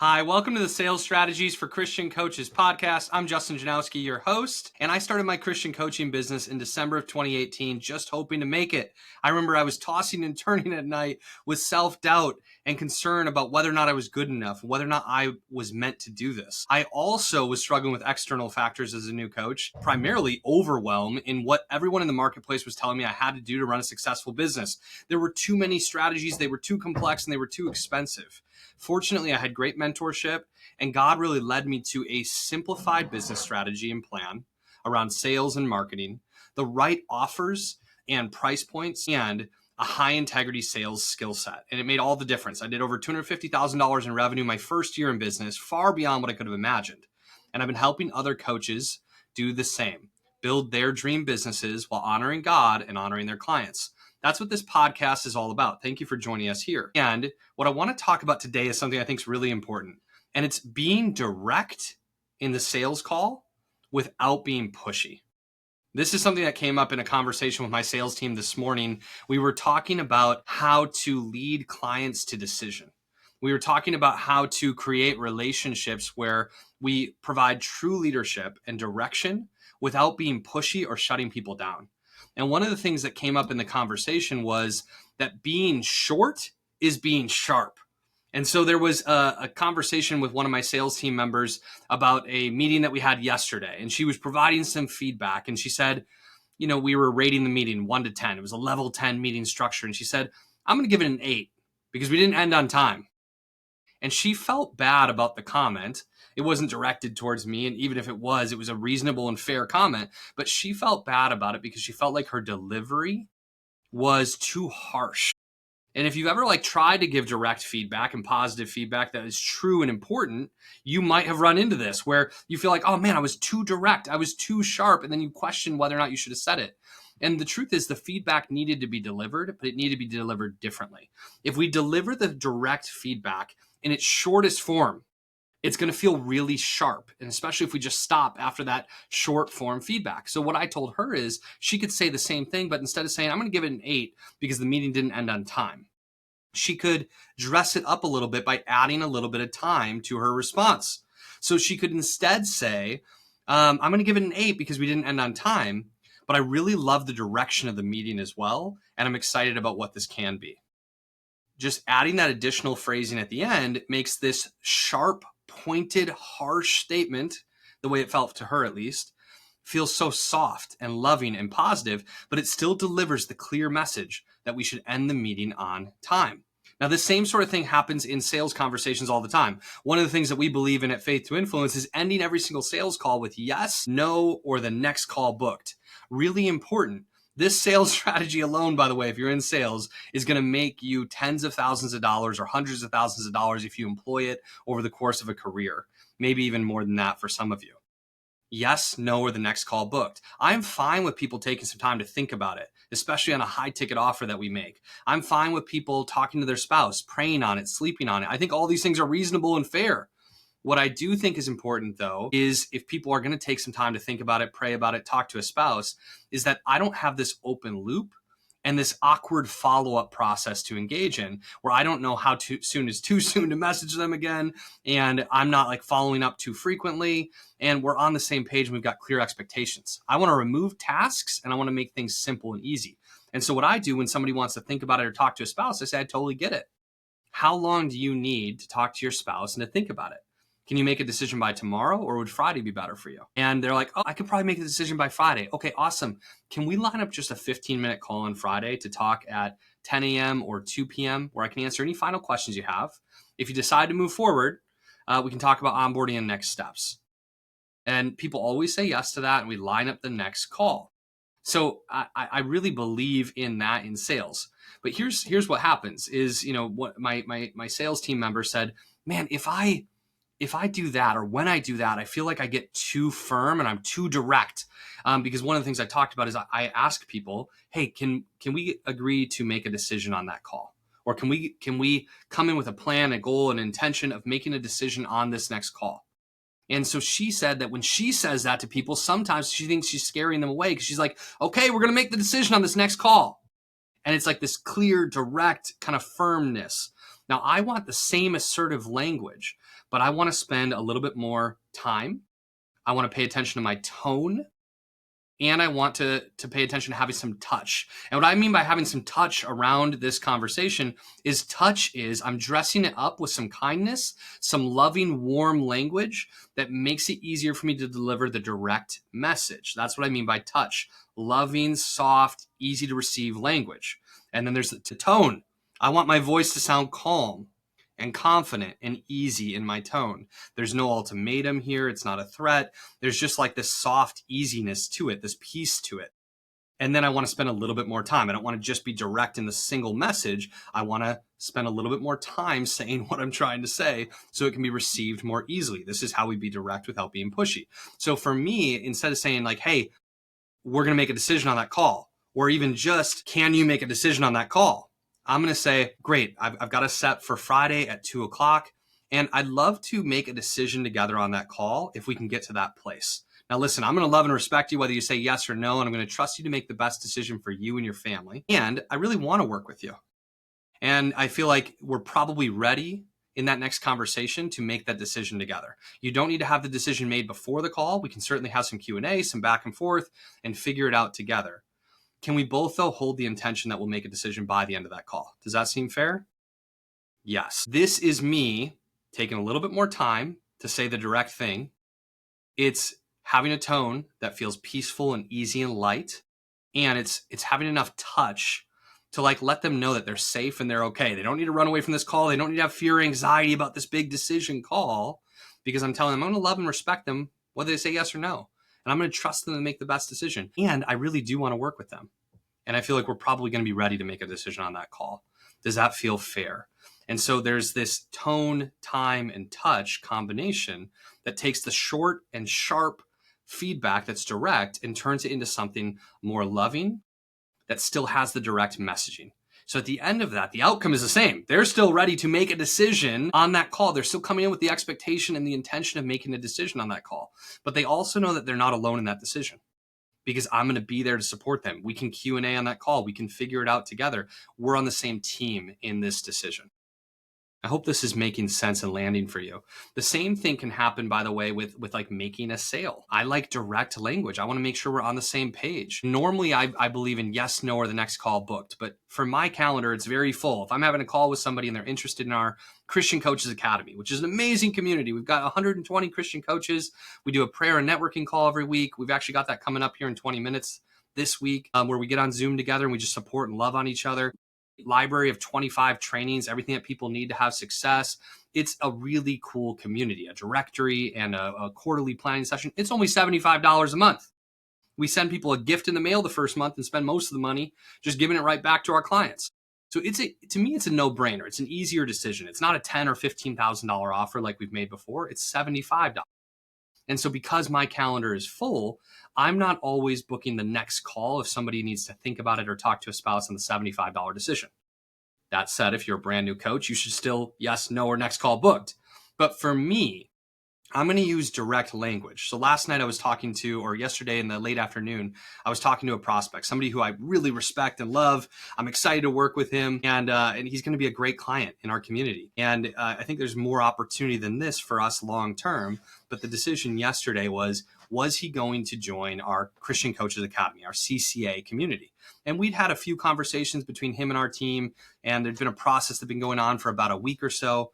Hi, welcome to the Sales Strategies for Christian Coaches podcast. I'm Justin Janowski, your host, and I started my Christian coaching business in December of 2018, just hoping to make it. I remember I was tossing and turning at night with self-doubt and concern about whether or not I was good enough, whether or not I was meant to do this. I also was struggling with external factors as a new coach, primarily overwhelm in what everyone in the marketplace was telling me I had to do to run a successful business. There were too many strategies, they were too complex, and they were too expensive. Fortunately, I had great mentorship, and God really led me to a simplified business strategy and plan around sales and marketing, the right offers and price points, and a high integrity sales skill set. And it made all the difference. I did over $250,000 in revenue my first year in business, far beyond what I could have imagined. And I've been helping other coaches do the same, build their dream businesses while honoring God and honoring their clients. That's what this podcast is all about. Thank you for joining us here. And what I want to talk about today is something I think is really important. And it's being direct in the sales call without being pushy. This is something that came up in a conversation with my sales team this morning. We were talking about how to lead clients to decision. We were talking about how to create relationships where we provide true leadership and direction without being pushy or shutting people down. And one of the things that came up in the conversation was that being short is being sharp. And so there was a conversation with one of my sales team members about a meeting that we had yesterday. And she was providing some feedback. And she said, we were rating the meeting 1 to 10. It was a level 10 meeting structure. And she said, I'm going to give it an 8 because we didn't end on time. And she felt bad about the comment. It wasn't directed towards me. And even if it was a reasonable and fair comment. But she felt bad about it because she felt like her delivery was too harsh. And if you've ever tried to give direct feedback and positive feedback that is true and important, you might have run into this where you feel like, oh man, I was too direct. I was too sharp. And then you question whether or not you should have said it. And the truth is the feedback needed to be delivered, but it needed to be delivered differently. If we deliver the direct feedback in its shortest form, it's going to feel really sharp. And especially if we just stop after that short form feedback. So what I told her is she could say the same thing, but instead of saying, I'm going to give it an 8 because the meeting didn't end on time, she could dress it up a little bit by adding a little bit of time to her response. So she could instead say, I'm going to give it an 8 because we didn't end on time, but I really love the direction of the meeting as well. And I'm excited about what this can be. Just adding that additional phrasing at the end makes this sharp, pointed, harsh statement, the way it felt to her at least, feel so soft and loving and positive, but it still delivers the clear message that we should end the meeting on time. Now, this same sort of thing happens in sales conversations all the time. One of the things that we believe in at Faith to Influence is ending every single sales call with yes, no, or the next call booked. Really important. This sales strategy alone, by the way, if you're in sales, is going to make you tens of thousands of dollars or hundreds of thousands of dollars if you employ it over the course of a career, maybe even more than that for some of you. Yes, no, or the next call booked. I'm fine with people taking some time to think about it, especially on a high ticket offer that we make. I'm fine with people talking to their spouse, praying on it, sleeping on it. I think all these things are reasonable and fair. What I do think is important, though, is if people are going to take some time to think about it, pray about it, talk to a spouse, is that I don't have this open loop and this awkward follow-up process to engage in where I don't know how too soon is too soon to message them again. And I'm not following up too frequently. And we're on the same page and we've got clear expectations. I want to remove tasks and I want to make things simple and easy. And so what I do when somebody wants to think about it or talk to a spouse, I say, I totally get it. How long do you need to talk to your spouse and to think about it? Can you make a decision by tomorrow or would Friday be better for you? And they're like, oh, I could probably make a decision by Friday. Okay, awesome. Can we line up just a 15-minute call on Friday to talk at 10 a.m. or 2 p.m. where I can answer any final questions you have? If you decide to move forward, we can talk about onboarding and next steps. And people always say yes to that and we line up the next call. So I really believe in that in sales. But here's what happens is, what my sales team member said, man, if I do that or when I do that, I feel like I get too firm and I'm too direct. Because one of the things I talked about is I ask people, hey, can we agree to make a decision on that call? Or can we come in with a plan, a goal, an intention of making a decision on this next call? And so she said that when she says that to people, sometimes she thinks she's scaring them away because she's like, okay, we're going to make the decision on this next call. And it's like this clear, direct kind of firmness. Now, I want the same assertive language, but I want to spend a little bit more time. I want to pay attention to my tone, and I want to pay attention to having some touch. And what I mean by having some touch around this conversation is I'm dressing it up with some kindness, some loving, warm language that makes it easier for me to deliver the direct message. That's what I mean by touch. Loving, soft, easy to receive language. And then there's the tone. I want my voice to sound calm and confident and easy in my tone. There's no ultimatum here. It's not a threat. There's just like this soft easiness to it, this peace to it. And then I want to spend a little bit more time. I don't want to just be direct in the single message. I want to spend a little bit more time saying what I'm trying to say so it can be received more easily. This is how we be direct without being pushy. So for me, instead of saying like, hey, we're going to make a decision on that call, or even just, can you make a decision on that call? I'm going to say, great, I've got a set for Friday at 2:00. And I'd love to make a decision together on that call if we can get to that place. Now, listen, I'm going to love and respect you whether you say yes or no, and I'm going to trust you to make the best decision for you and your family. And I really want to work with you. And I feel like we're probably ready in that next conversation to make that decision together. You don't need to have the decision made before the call. We can certainly have some Q&A, some back and forth, and figure it out together. Can we both, though, hold the intention that we'll make a decision by the end of that call? Does that seem fair? Yes. This is me taking a little bit more time to say the direct thing. It's having a tone that feels peaceful and easy and light. And it's having enough touch to like let them know that they're safe and they're okay. They don't need to run away from this call. They don't need to have fear or anxiety about this big decision call, because I'm telling them I'm going to love and respect them whether they say yes or no. And I'm going to trust them to make the best decision. And I really do want to work with them. And I feel like we're probably going to be ready to make a decision on that call. Does that feel fair? And so there's this tone, time, and touch combination that takes the short and sharp feedback that's direct and turns it into something more loving that still has the direct messaging. So at the end of that, the outcome is the same. They're still ready to make a decision on that call. They're still coming in with the expectation and the intention of making a decision on that call. But they also know that they're not alone in that decision, because I'm going to be there to support them. We can Q&A on that call. We can figure it out together. We're on the same team in this decision. I hope this is making sense and landing for you. The same thing can happen, by the way, with like making a sale. I like direct language. I want to make sure we're on the same page. Normally, I believe in yes, no, or the next call booked. But for my calendar, it's very full. If I'm having a call with somebody and they're interested in our Christian Coaches Academy, which is an amazing community. We've got 120 Christian coaches. We do a prayer and networking call every week. We've actually got that coming up here in 20 minutes this week, where we get on Zoom together and we just support and love on each other. Library of 25 trainings, everything that people need to have success. It's a really cool community, a directory and a quarterly planning session. It's only $75 a month. We send people a gift in the mail the first month and spend most of the money just giving it right back to our clients. So to me, it's a no-brainer. It's an easier decision. It's not a $10,000 or $15,000 offer like we've made before. It's $75. And so because my calendar is full, I'm not always booking the next call if somebody needs to think about it or talk to a spouse on the $75 decision. That said, if you're a brand new coach, you should still yes, no, or next call booked. But for me, I'm going to use direct language. So last night I was talking to, or yesterday in the late afternoon, I was talking to a prospect, somebody who I really respect and love. I'm excited to work with him, and he's going to be a great client in our community. And I think there's more opportunity than this for us long term. But the decision yesterday was he going to join our Christian Coaches Academy, our CCA community? And we'd had a few conversations between him and our team, and there'd been a process that'd been going on for about a week or so.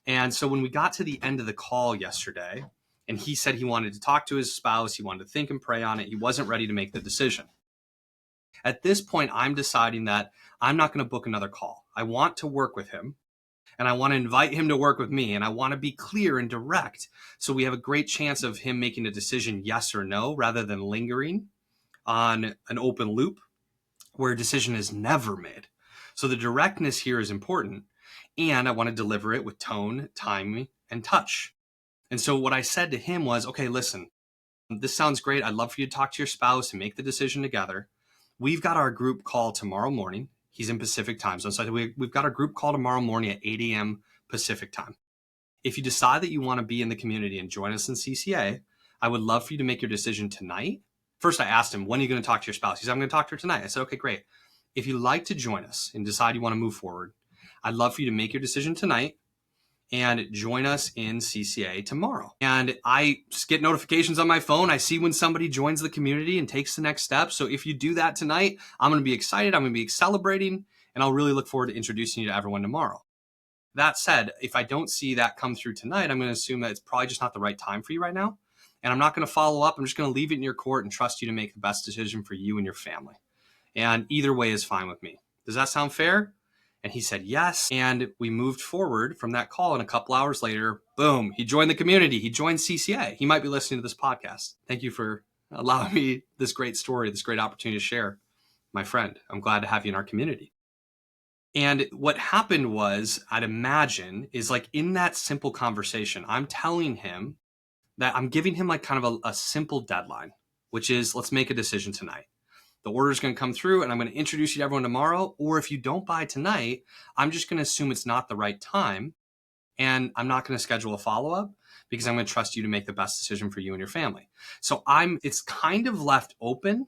And so when we got to the end of the call yesterday, and he said he wanted to talk to his spouse, he wanted to think and pray on it, he wasn't ready to make the decision. At this point, I'm deciding that I'm not going to book another call. I want to work with him, and I want to invite him to work with me, and I want to be clear and direct so we have a great chance of him making a decision yes or no, rather than lingering on an open loop where a decision is never made. So the directness here is important. And I want to deliver it with tone, time, and touch. And so what I said to him was, okay, listen, this sounds great. I'd love for you to talk to your spouse and make the decision together. We've got our group call tomorrow morning. He's in Pacific time zone. So we've got our group call tomorrow morning at 8 a.m. Pacific time. If you decide that you want to be in the community and join us in CCA, I would love for you to make your decision tonight. First, I asked him, when are you going to talk to your spouse? He said, I'm going to talk to her tonight. I said, okay, great. If you'd like to join us and decide you want to move forward, I'd love for you to make your decision tonight and join us in CCA tomorrow. And I get notifications on my phone. I see when somebody joins the community and takes the next step. So if you do that tonight, I'm going to be excited. I'm going to be celebrating, and I'll really look forward to introducing you to everyone tomorrow. That said, if I don't see that come through tonight, I'm going to assume that it's probably just not the right time for you right now. And I'm not going to follow up. I'm just going to leave it in your court and trust you to make the best decision for you and your family. And either way is fine with me. Does that sound fair? And he said yes. And we moved forward from that call. And a couple hours later, boom, he joined the community. He joined CCA. He might be listening to this podcast. Thank you for allowing me this great story, this great opportunity to share, my friend. I'm glad to have you in our community. And what happened was, I'd imagine, is like in that simple conversation, I'm telling him that I'm giving him like kind of a simple deadline, which is, let's make a decision tonight. The order is going to come through and I'm going to introduce you to everyone tomorrow. Or if you don't buy tonight, I'm just going to assume it's not the right time. And I'm not going to schedule a follow-up because I'm going to trust you to make the best decision for you and your family. So it's kind of left open,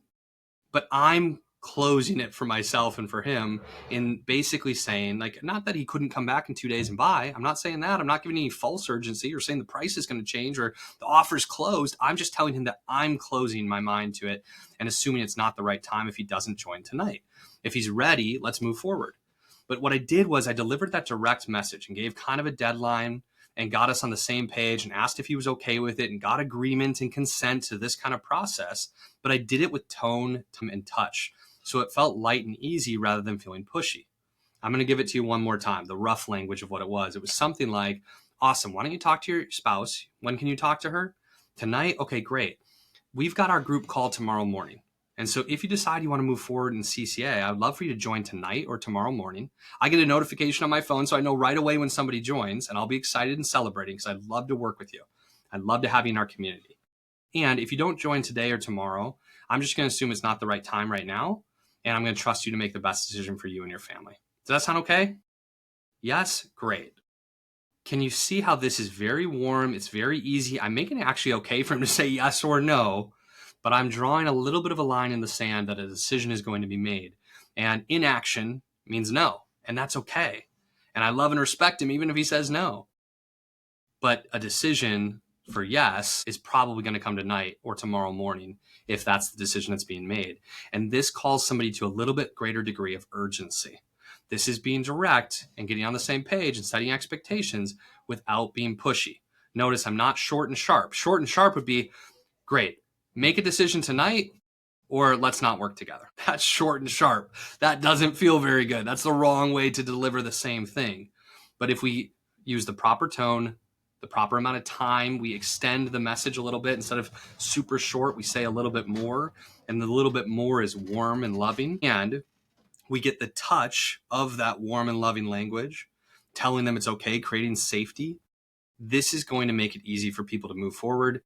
but I'm closing it for myself and for him in basically saying, like, not that he couldn't come back in 2 days and buy. I'm not saying that. I'm not giving any false urgency or saying the price is going to change or the offer's closed. I'm just telling him that I'm closing my mind to it and assuming it's not the right time if he doesn't join tonight. If he's ready, let's move forward. But what I did was I delivered that direct message and gave kind of a deadline and got us on the same page and asked if he was okay with it and got agreement and consent to this kind of process. But I did it with tone and touch. So it felt light and easy rather than feeling pushy. I'm going to give it to you one more time, the rough language of what it was. It was something like, awesome, why don't you talk to your spouse? When can you talk to her? Tonight? Okay, great. We've got our group call tomorrow morning. And so if you decide you want to move forward in CCA, I would love for you to join tonight or tomorrow morning. I get a notification on my phone, so I know right away when somebody joins, and I'll be excited and celebrating because I'd love to work with you. I'd love to have you in our community. And if you don't join today or tomorrow, I'm just going to assume it's not the right time right now. And I'm going to trust you to make the best decision for you and your family. Does that sound okay? Yes? Great. Can you see how this is very warm? It's very easy. I'm making it actually okay for him to say yes or no, but I'm drawing a little bit of a line in the sand that a decision is going to be made. And inaction means no, and that's okay. And I love and respect him even if he says no. But a decision for yes is probably going to come tonight or tomorrow morning if that's the decision that's being made. And this calls somebody to a little bit greater degree of urgency. This is being direct and getting on the same page and setting expectations without being pushy. Notice I'm not short and sharp. Short and sharp would be, great, make a decision tonight or let's not work together. That's short and sharp. That doesn't feel very good. That's the wrong way to deliver the same thing. But if we use the proper tone, the proper amount of time, we extend the message a little bit. Instead of super short, we say a little bit more, and the little bit more is warm and loving. And we get the touch of that warm and loving language, telling them it's okay, creating safety. This is going to make it easy for people to move forward,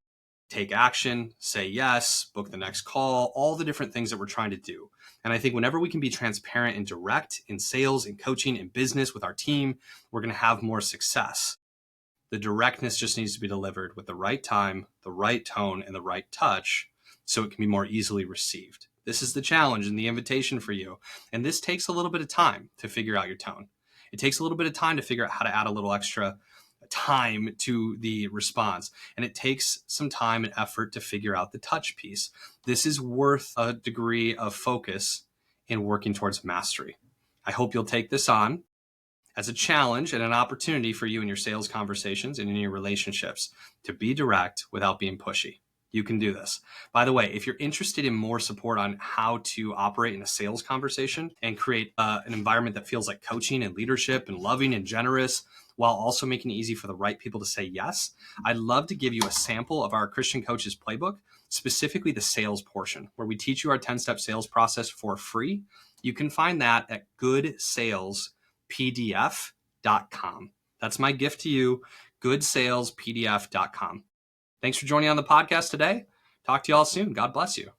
take action, say yes, book the next call, all the different things that we're trying to do. And I think whenever we can be transparent and direct in sales and coaching and business with our team, we're going to have more success. The directness just needs to be delivered with the right time, the right tone, and the right touch so it can be more easily received. This is the challenge and the invitation for you. And this takes a little bit of time to figure out your tone. It takes a little bit of time to figure out how to add a little extra time to the response. And it takes some time and effort to figure out the touch piece. This is worth a degree of focus in working towards mastery. I hope you'll take this on as a challenge and an opportunity for you in your sales conversations and in your relationships to be direct without being pushy. You can do this. By the way, if you're interested in more support on how to operate in a sales conversation and create an environment that feels like coaching and leadership and loving and generous, while also making it easy for the right people to say yes, I'd love to give you a sample of our Christian Coaches Playbook, specifically the sales portion, where we teach you our 10-step sales process for free. You can find that at goodsalespdf.com. That's my gift to you, goodsalespdf.com. Thanks for joining on the podcast today. Talk to you all soon. God bless you.